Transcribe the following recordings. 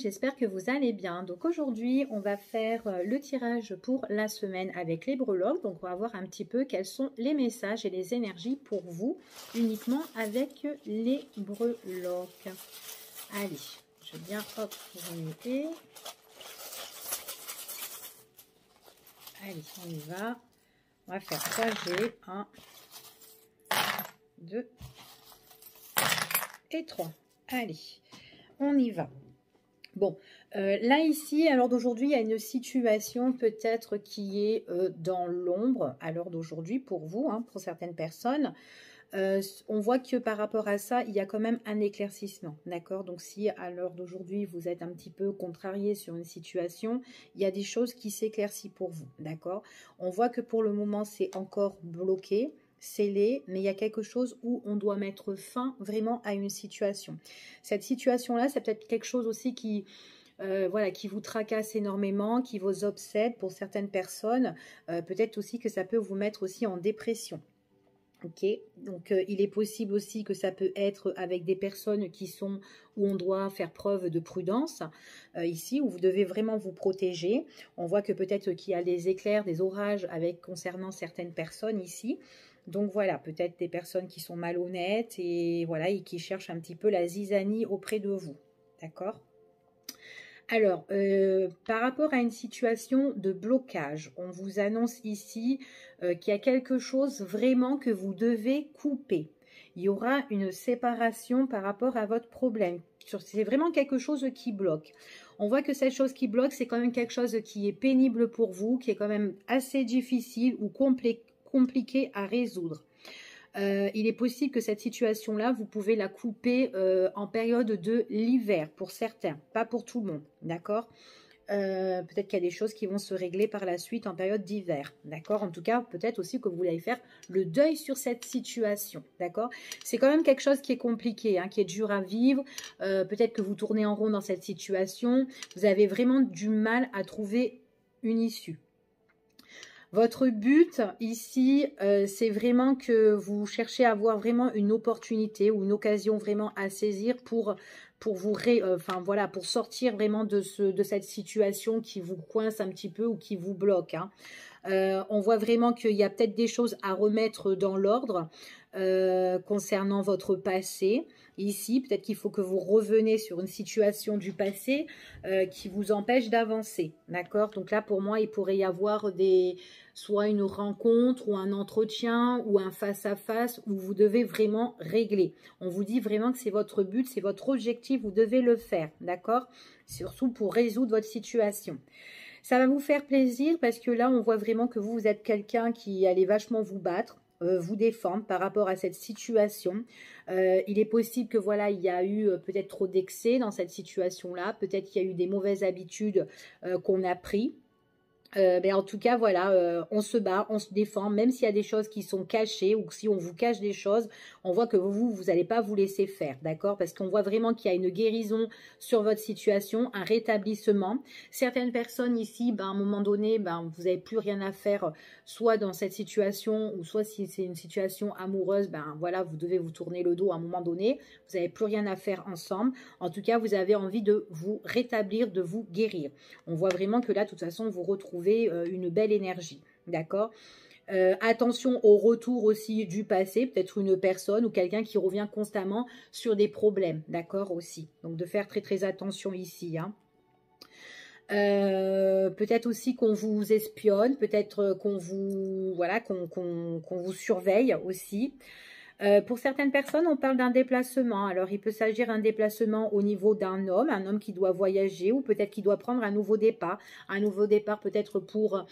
j'espère que vous allez bien. Donc aujourd'hui, on va faire le tirage pour la semaine avec les breloques. Donc on va voir un petit peu quels sont les messages et les énergies pour vous, uniquement avec les breloques. Allez, je viens, hop, vous mettez. Allez, on y va. On va faire 3 G. 1, 2 et 3. Allez, on y va. Bon, là ici, à l'heure d'aujourd'hui, il y a une situation peut-être qui est dans l'ombre à l'heure d'aujourd'hui pour vous, hein, pour certaines personnes. On voit que par rapport à ça, il y a quand même un éclaircissement, d'accord? Donc si à l'heure d'aujourd'hui, vous êtes un petit peu contrarié sur une situation, il y a des choses qui s'éclaircissent pour vous, d'accord? On voit que pour le moment, c'est encore bloqué, scellé, mais il y a quelque chose où on doit mettre fin vraiment à une situation. Cette situation-là, c'est peut-être quelque chose aussi qui... voilà, qui vous tracasse énormément, qui vous obsède pour certaines personnes. Peut-être aussi que ça peut vous mettre aussi en dépression. Ok, donc il est possible aussi que ça peut être avec des personnes qui sont où on doit faire preuve de prudence, ici où vous devez vraiment vous protéger. On voit que peut-être qu'il y a des éclairs, des orages avec concernant certaines personnes ici. Donc voilà, peut-être des personnes qui sont malhonnêtes et voilà et qui cherchent un petit peu la zizanie auprès de vous, d'accord? Alors, par rapport à une situation de blocage, on vous annonce ici qu'il y a quelque chose vraiment que vous devez couper. Il y aura une séparation par rapport à votre problème. C'est vraiment quelque chose qui bloque. On voit que cette chose qui bloque, c'est quand même quelque chose qui est pénible pour vous, qui est quand même assez difficile ou compliqué à résoudre. Il est possible que cette situation-là, vous pouvez la couper en période de l'hiver, pour certains, pas pour tout le monde, d'accord? Peut-être qu'il y a des choses qui vont se régler par la suite en période d'hiver, d'accord? En tout cas, peut-être aussi que vous voulez faire le deuil sur cette situation, d'accord? C'est quand même quelque chose qui est compliqué, hein, qui est dur à vivre. Peut-être que vous tournez en rond dans cette situation. Vous avez vraiment du mal à trouver une issue. Votre but ici, c'est vraiment que vous cherchez à avoir vraiment une opportunité ou une occasion vraiment à saisir pour vous enfin voilà, pour sortir vraiment de cette situation qui vous coince un petit peu ou qui vous bloque, hein. On voit vraiment qu'il y a peut-être des choses à remettre dans l'ordre concernant votre passé. Ici, peut-être qu'il faut que vous reveniez sur une situation du passé qui vous empêche d'avancer, d'accord? Donc là, pour moi, il pourrait y avoir soit une rencontre ou un entretien ou un face-à-face où vous devez vraiment régler. On vous dit vraiment que c'est votre but, c'est votre objectif, vous devez le faire, d'accord? Surtout pour résoudre votre situation. Ça va vous faire plaisir parce que là, on voit vraiment que vous êtes quelqu'un qui allait vachement vous battre, vous défendre par rapport à cette situation. Il est possible que voilà, il y a eu peut-être trop d'excès dans cette situation-là. Peut-être qu'il y a eu des mauvaises habitudes qu'on a prises. Mais en tout cas, voilà, on se bat, on se défend, même s'il y a des choses qui sont cachées ou si on vous cache des choses, on voit que vous n'allez pas vous laisser faire, d'accord? Parce qu'on voit vraiment qu'il y a une guérison sur votre situation, un rétablissement. Certaines personnes ici, ben, à un moment donné, ben, vous n'avez plus rien à faire, soit dans cette situation, ou soit si c'est une situation amoureuse, ben voilà, vous devez vous tourner le dos à un moment donné, vous n'avez plus rien à faire ensemble. En tout cas, vous avez envie de vous rétablir, de vous guérir. On voit vraiment que là, de toute façon, vous retrouvez une belle énergie, d'accord? Attention au retour aussi du passé, peut-être une personne ou quelqu'un qui revient constamment sur des problèmes, d'accord aussi. Donc de faire très très attention ici, hein. Peut-être aussi qu'on vous espionne, peut-être qu'on vous, voilà, qu'on vous surveille aussi. Pour certaines personnes, on parle d'un déplacement. Alors, il peut s'agir d'un déplacement au niveau d'un homme, un homme qui doit voyager ou peut-être qui doit prendre un nouveau départ. Un nouveau départ peut-être pour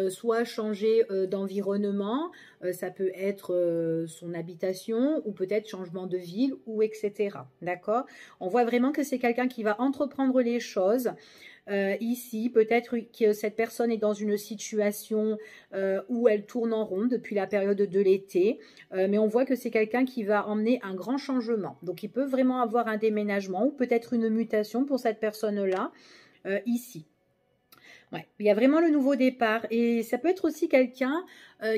soit changer d'environnement, ça peut être son habitation ou peut-être changement de ville ou etc. D'accord? On voit vraiment que c'est quelqu'un qui va entreprendre les choses. Ici, peut-être que cette personne est dans une situation où elle tourne en rond depuis la période de l'été, mais on voit que c'est quelqu'un qui va emmener un grand changement. Donc, il peut vraiment avoir un déménagement ou peut-être une mutation pour cette personne-là, ici. Ouais, il y a vraiment le nouveau départ et ça peut être aussi quelqu'un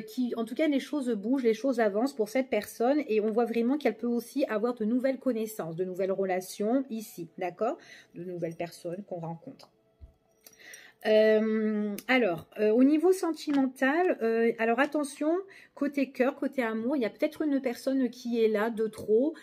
qui, en tout cas, les choses bougent, les choses avancent pour cette personne et on voit vraiment qu'elle peut aussi avoir de nouvelles connaissances, de nouvelles relations ici, d'accord? De nouvelles personnes qu'on rencontre. Au niveau sentimental, alors attention, côté cœur, côté amour, il y a peut-être une personne qui est là de trop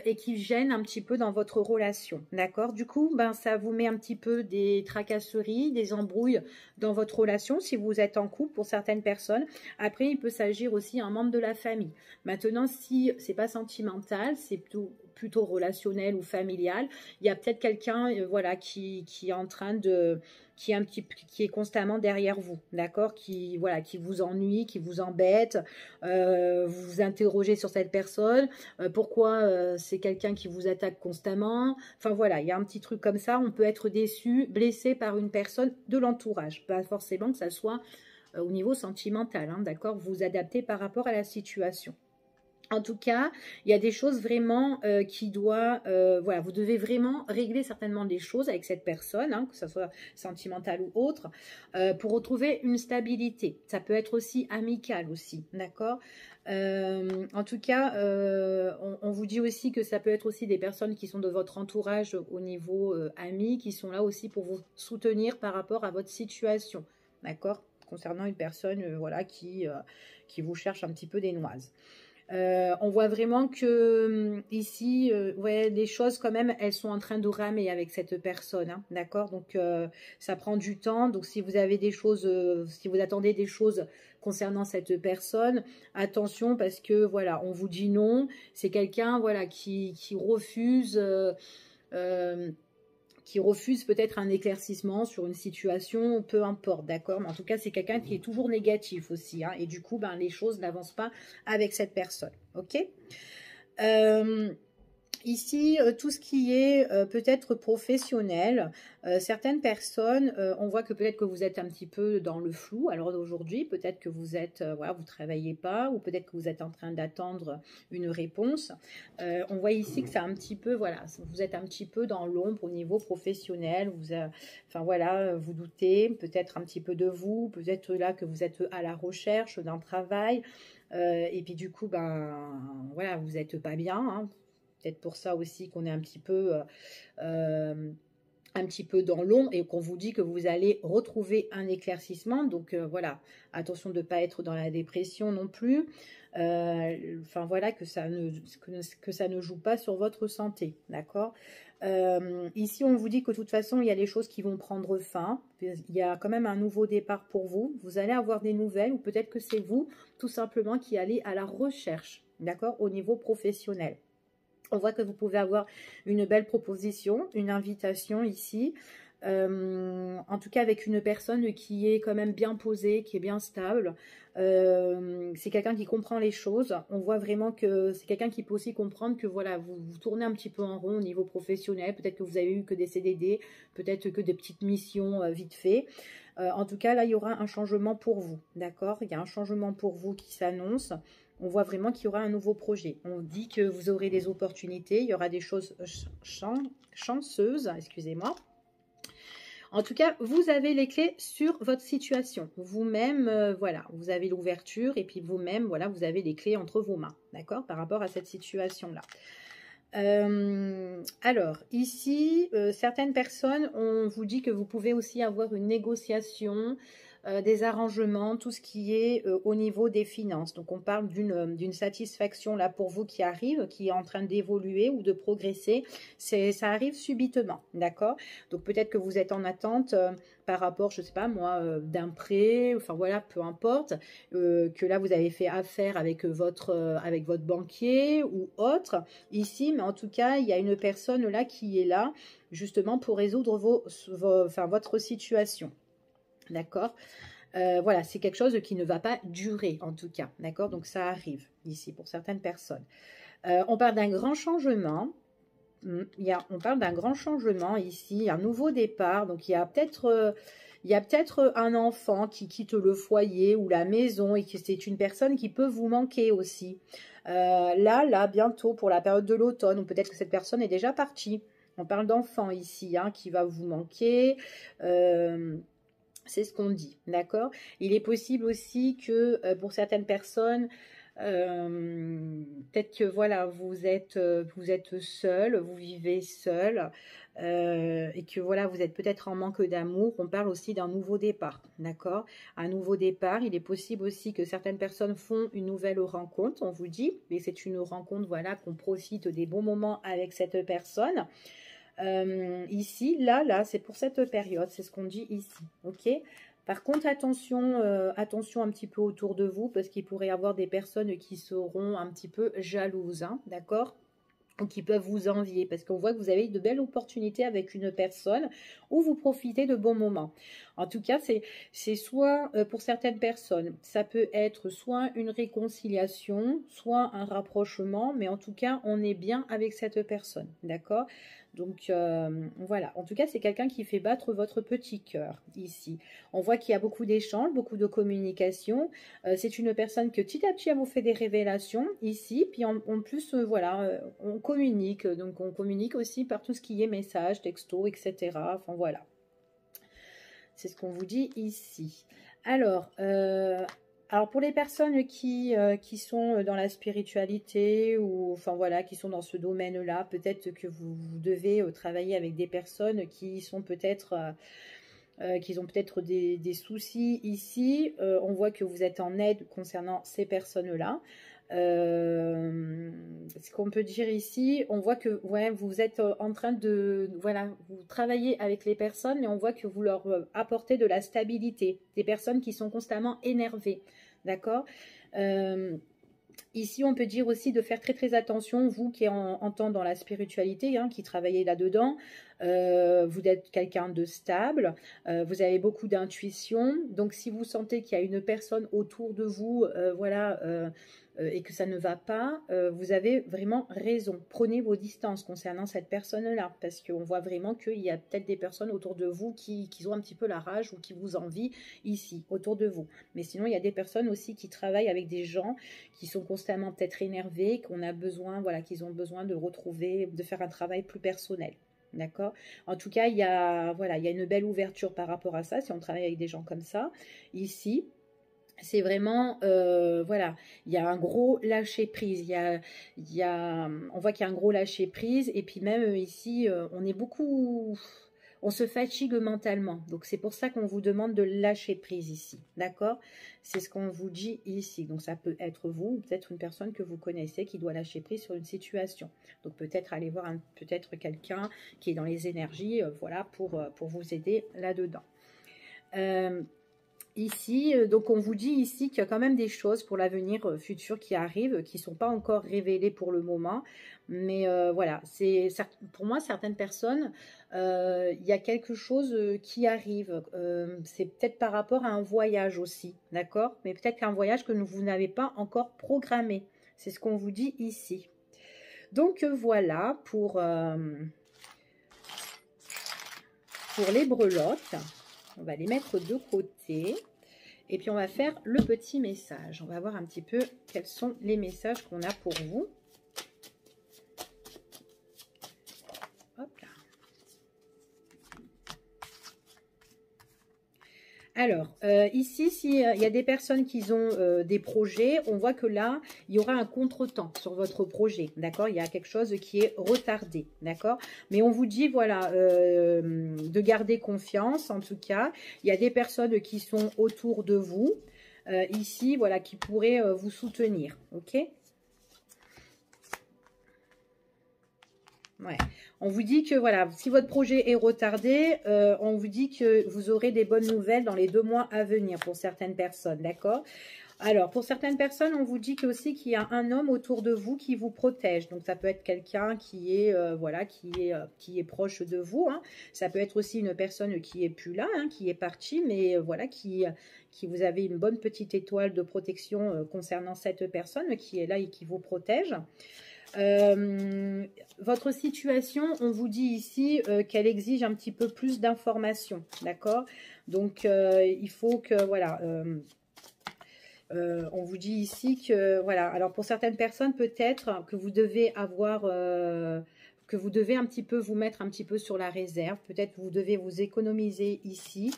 et qui gêne un petit peu dans votre relation, d'accord? Du coup, ben, ça vous met un petit peu des tracasseries, des embrouilles dans votre relation si vous êtes en couple pour certaines personnes. Après, il peut s'agir aussi d'un membre de la famille. Maintenant, si c'est pas sentimental, c'est plutôt relationnel ou familial, il y a peut-être quelqu'un voilà, qui est en train de qui est constamment derrière vous, d'accord, qui voilà, qui vous ennuie, qui vous embête, vous vous interrogez sur cette personne, pourquoi c'est quelqu'un qui vous attaque constamment, enfin voilà, il y a un petit truc comme ça, on peut être déçu, blessé par une personne de l'entourage, pas forcément que ça soit au niveau sentimental, hein, d'accord, vous vous adaptez par rapport à la situation. En tout cas, il y a des choses vraiment qui doivent, voilà, vous devez vraiment régler certainement des choses avec cette personne, hein, que ce soit sentimental ou autre, pour retrouver une stabilité. Ça peut être aussi amical aussi, d'accord? En tout cas, on vous dit aussi que ça peut être aussi des personnes qui sont de votre entourage au niveau amis, qui sont là aussi pour vous soutenir par rapport à votre situation, d'accord? Concernant une personne voilà, qui vous cherche un petit peu des noises. On voit vraiment que ici, ouais, les choses quand même, elles sont en train de ramer avec cette personne, hein, d'accord? Donc ça prend du temps. Donc si vous avez des choses, si vous attendez des choses concernant cette personne, attention parce que voilà, on vous dit non. C'est quelqu'un voilà qui refuse. Euh, qui refuse peut-être un éclaircissement sur une situation, peu importe, d'accord? Mais en tout cas, c'est quelqu'un qui est toujours négatif aussi, hein, et du coup, ben, les choses n'avancent pas avec cette personne, ok? euh, Ici, tout ce qui est peut-être professionnel, certaines personnes, on voit que peut-être que vous êtes un petit peu dans le flou. Alors d'aujourd'hui, peut-être que vous êtes, voilà, vous travaillez pas, ou peut-être que vous êtes en train d'attendre une réponse. On voit ici que c'est un petit peu, voilà, vous êtes un petit peu dans l'ombre au niveau professionnel. Enfin voilà, vous doutez peut-être un petit peu de vous, peut-être là que vous êtes à la recherche d'un travail. Et puis du coup, ben voilà, vous n'êtes pas bien, hein. Peut-être pour ça aussi qu'on est un petit peu dans l'ombre et qu'on vous dit que vous allez retrouver un éclaircissement. Donc voilà, attention de ne pas être dans la dépression non plus. Enfin voilà, que ça ne joue pas sur votre santé, d'accord? Ici, on vous dit que de toute façon, il y a des choses qui vont prendre fin. Il y a quand même un nouveau départ pour vous. Vous allez avoir des nouvelles ou peut-être que c'est vous, tout simplement, qui allez à la recherche, d'accord, au niveau professionnel. On voit que vous pouvez avoir une belle proposition, une invitation ici. En tout cas avec une personne qui est quand même bien posée, qui est bien stable. C'est quelqu'un qui comprend les choses. On voit vraiment que c'est quelqu'un qui peut aussi comprendre que voilà, vous tournez un petit peu en rond au niveau professionnel. Peut-être que vous avez eu que des CDD, peut-être que des petites missions vite fait. En tout cas, là, il y aura un changement pour vous, d'accord? Il y a un changement pour vous qui s'annonce. On voit vraiment qu'il y aura un nouveau projet. On dit que vous aurez des opportunités, il y aura des choses chanceuses, excusez-moi. En tout cas, vous avez les clés sur votre situation. Vous-même, voilà, vous avez l'ouverture et puis vous-même, voilà, vous avez les clés entre vos mains, d'accord, par rapport à cette situation-là. Alors, ici, certaines personnes, on vous dit que vous pouvez aussi avoir une négociation, des arrangements, tout ce qui est au niveau des finances. Donc, on parle d'une satisfaction là pour vous qui arrive, qui est en train d'évoluer ou de progresser. Ça arrive subitement, d'accord? Donc, peut-être que vous êtes en attente par rapport, je ne sais pas moi, d'un prêt, enfin voilà, peu importe, que là, vous avez fait affaire avec votre banquier ou autre ici, mais en tout cas, il y a une personne là qui est là justement pour résoudre votre situation. D'accord? Voilà, c'est quelque chose qui ne va pas durer en tout cas. D'accord? Donc ça arrive ici pour certaines personnes. On parle d'un grand changement. On parle d'un grand changement ici, un nouveau départ. Donc il y a peut-être un enfant qui quitte le foyer ou la maison et que c'est une personne qui peut vous manquer aussi. Là, bientôt pour la période de l'automne, ou peut-être que cette personne est déjà partie. On parle d'enfant ici, hein, qui va vous manquer. C'est ce qu'on dit, d'accord? Il est possible aussi que pour certaines personnes, peut-être que voilà, vous êtes seul, vous vivez seul, et que voilà, vous êtes peut-être en manque d'amour. On parle aussi d'un nouveau départ, d'accord? Un nouveau départ. Il est possible aussi que certaines personnes font une nouvelle rencontre, on vous dit, mais c'est une rencontre, voilà, qu'on profite des bons moments avec cette personne. Ici, là, c'est pour cette période, c'est ce qu'on dit ici, ok? Par contre, attention, attention un petit peu autour de vous, parce qu'il pourrait y avoir des personnes qui seront un petit peu jalouses, hein, d'accord? Ou qui peuvent vous envier, parce qu'on voit que vous avez de belles opportunités avec une personne où vous profitez de bons moments. En tout cas, c'est soit, pour certaines personnes, ça peut être soit une réconciliation, soit un rapprochement, mais en tout cas, on est bien avec cette personne, d'accord? Donc, voilà. En tout cas, c'est quelqu'un qui fait battre votre petit cœur, ici. On voit qu'il y a beaucoup d'échanges, beaucoup de communication. C'est une personne que petit à petit, elle vous fait des révélations, ici. Puis, en plus, voilà, on communique. Donc, on communique aussi par tout ce qui est messages, textos, etc. Enfin, voilà. C'est ce qu'on vous dit ici. Alors pour les personnes qui sont dans la spiritualité ou enfin voilà, qui sont dans ce domaine-là, peut-être que vous devez travailler avec des personnes qui sont peut-être qui ont peut-être des soucis ici. On voit que vous êtes en aide concernant ces personnes-là. Ce qu'on peut dire ici, on voit que ouais, vous êtes en train de voilà, vous travaillez avec les personnes et on voit que vous leur apportez de la stabilité, des personnes qui sont constamment énervées, d'accord? Ici, on peut dire aussi de faire très très attention, vous qui êtes en temps dans la spiritualité, hein, qui travaillez là-dedans, vous êtes quelqu'un de stable, vous avez beaucoup d'intuition, donc si vous sentez qu'il y a une personne autour de vous, voilà, et que ça ne va pas, vous avez vraiment raison. Prenez vos distances concernant cette personne-là, parce qu'on voit vraiment qu'il y a peut-être des personnes autour de vous qui ont un petit peu la rage ou qui vous envient ici, autour de vous. Mais sinon, il y a des personnes aussi qui travaillent avec des gens qui sont constamment peut-être énervés, qu'on a besoin, voilà, qu'ils ont besoin de retrouver, de faire un travail plus personnel. D'accord? En tout cas, voilà, il y a une belle ouverture par rapport à ça, si on travaille avec des gens comme ça, ici. C'est vraiment, voilà, il y a un gros lâcher prise, on voit qu'il y a un gros lâcher prise, et puis même ici, on se fatigue mentalement, donc c'est pour ça qu'on vous demande de lâcher prise ici, d'accord? C'est ce qu'on vous dit ici, donc ça peut être vous, ou peut-être une personne que vous connaissez qui doit lâcher prise sur une situation, donc peut-être aller voir peut-être quelqu'un qui est dans les énergies, voilà, pour vous aider là-dedans. Ici, donc on vous dit ici qu'il y a quand même des choses pour l'avenir futur qui arrivent, qui ne sont pas encore révélées pour le moment. Mais voilà, pour moi, certaines personnes, il y a quelque chose qui arrive. C'est peut-être par rapport à un voyage aussi, d'accord? Mais peut-être qu'un voyage que vous n'avez pas encore programmé. C'est ce qu'on vous dit ici. Donc voilà pour les breloques. On va les mettre de côté. Et puis, on va faire le petit message. On va voir un petit peu quels sont les messages qu'on a pour vous. Hop là. Alors, ici, s'il y a des personnes qui ont des projets, on voit que là, il y aura un contretemps sur votre projet, d'accord? Il y a quelque chose qui est retardé, d'accord? Mais on vous dit, voilà, de garder confiance, en tout cas. Il y a des personnes qui sont autour de vous, ici, voilà, qui pourraient vous soutenir, ok? Ouais. On vous dit que voilà, si votre projet est retardé, on vous dit que vous aurez des bonnes nouvelles dans les 2 mois à venir pour certaines personnes, d'accord? Alors, pour certaines personnes, on vous dit aussi qu'il y a un homme autour de vous qui vous protège. Donc, ça peut être quelqu'un qui est, voilà, qui est proche de vous. Hein. Ça peut être aussi une personne qui est plus là, hein, qui est partie, mais voilà, qui vous avez une bonne petite étoile de protection concernant cette personne qui est là et qui vous protège. Votre situation, on vous dit ici qu'elle exige un petit peu plus d'informations, d'accord? Donc, il faut que, voilà, on vous dit ici que, voilà, alors pour certaines personnes, peut-être que vous devez avoir, que vous devez un petit peu vous mettre un petit peu sur la réserve. Peut-être que vous devez vous économiser ici.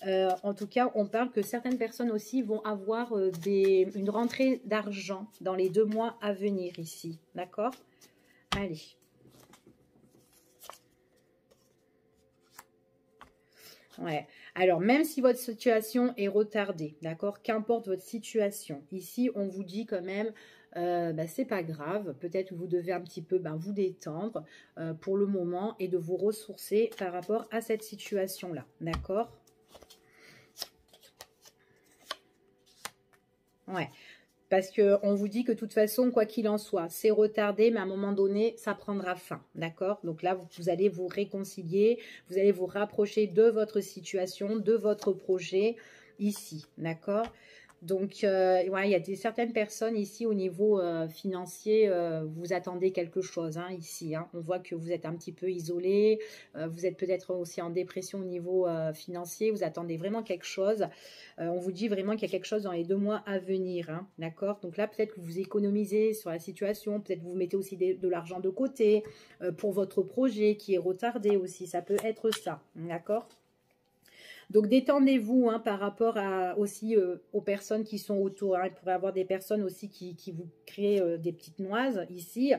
En tout cas, on parle que certaines personnes aussi vont avoir une rentrée d'argent dans les 2 mois à venir ici. D'accord? Allez. Ouais. Alors, même si votre situation est retardée, d'accord? Qu'importe votre situation. Ici, on vous dit quand même, c'est pas grave. Peut-être que vous devez un petit peu vous détendre pour le moment et de vous ressourcer par rapport à cette situation-là. D'accord? Ouais. Parce qu'on vous dit que de toute façon, quoi qu'il en soit, c'est retardé, mais à un moment donné, ça prendra fin. D'accord? Donc là, vous allez vous réconcilier, vous allez vous rapprocher de votre situation, de votre projet ici. D'accord? Donc, ouais, il y a certaines personnes ici au niveau financier, vous attendez quelque chose ici. On voit que vous êtes un petit peu isolé, vous êtes peut-être aussi en dépression au niveau financier, vous attendez vraiment quelque chose. On vous dit vraiment qu'il y a quelque chose dans les 2 mois à venir. D'accord? Donc là, peut-être que vous économisez sur la situation, peut-être que vous mettez aussi de l'argent de côté pour votre projet qui est retardé aussi. Ça peut être ça. D'accord? Donc, détendez-vous par rapport aussi aux personnes qui sont autour. Il pourrait y avoir des personnes aussi qui vous créent des petites noises ici.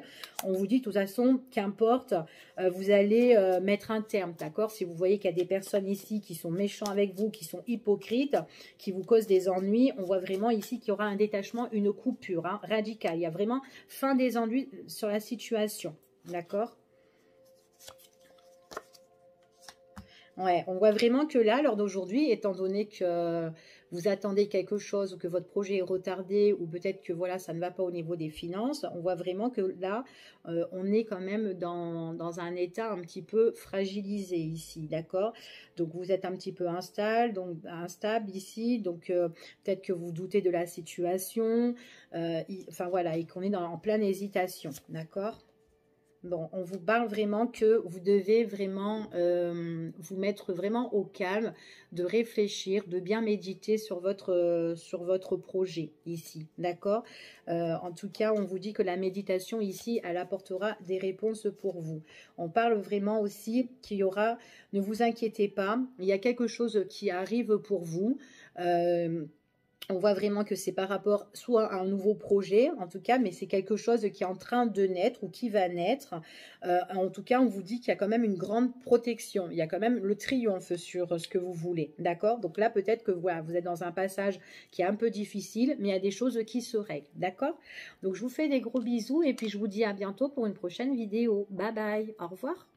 On vous dit de toute façon, qu'importe, vous allez mettre un terme, d'accord? Si vous voyez qu'il y a des personnes ici qui sont méchants avec vous, qui sont hypocrites, qui vous causent des ennuis, on voit vraiment ici qu'il y aura un détachement, une coupure radicale. Il y a vraiment fin des ennuis sur la situation, d'accord? Ouais, on voit vraiment que là, lors d'aujourd'hui, étant donné que vous attendez quelque chose ou que votre projet est retardé ou peut-être que voilà, ça ne va pas au niveau des finances, on voit vraiment que là, on est quand même dans un état un petit peu fragilisé ici, d'accord? Donc, vous êtes un petit peu instable ici, donc peut-être que vous doutez de la situation, enfin voilà, et qu'on est en pleine hésitation, d'accord? Bon, on vous parle vraiment que vous devez vraiment vous mettre vraiment au calme, de réfléchir, de bien méditer sur votre projet ici, d'accord? En tout cas, on vous dit que la méditation ici, elle apportera des réponses pour vous. On parle vraiment aussi qu'il y aura, ne vous inquiétez pas, il y a quelque chose qui arrive pour vous. On voit vraiment que c'est par rapport soit à un nouveau projet, en tout cas, mais c'est quelque chose qui est en train de naître ou qui va naître. En tout cas, on vous dit qu'il y a quand même une grande protection. Il y a quand même le triomphe sur ce que vous voulez. D'accord? Donc là, peut-être que voilà, vous êtes dans un passage qui est un peu difficile, mais il y a des choses qui se règlent. D'accord? Donc, je vous fais des gros bisous et puis je vous dis à bientôt pour une prochaine vidéo. Bye bye. Au revoir.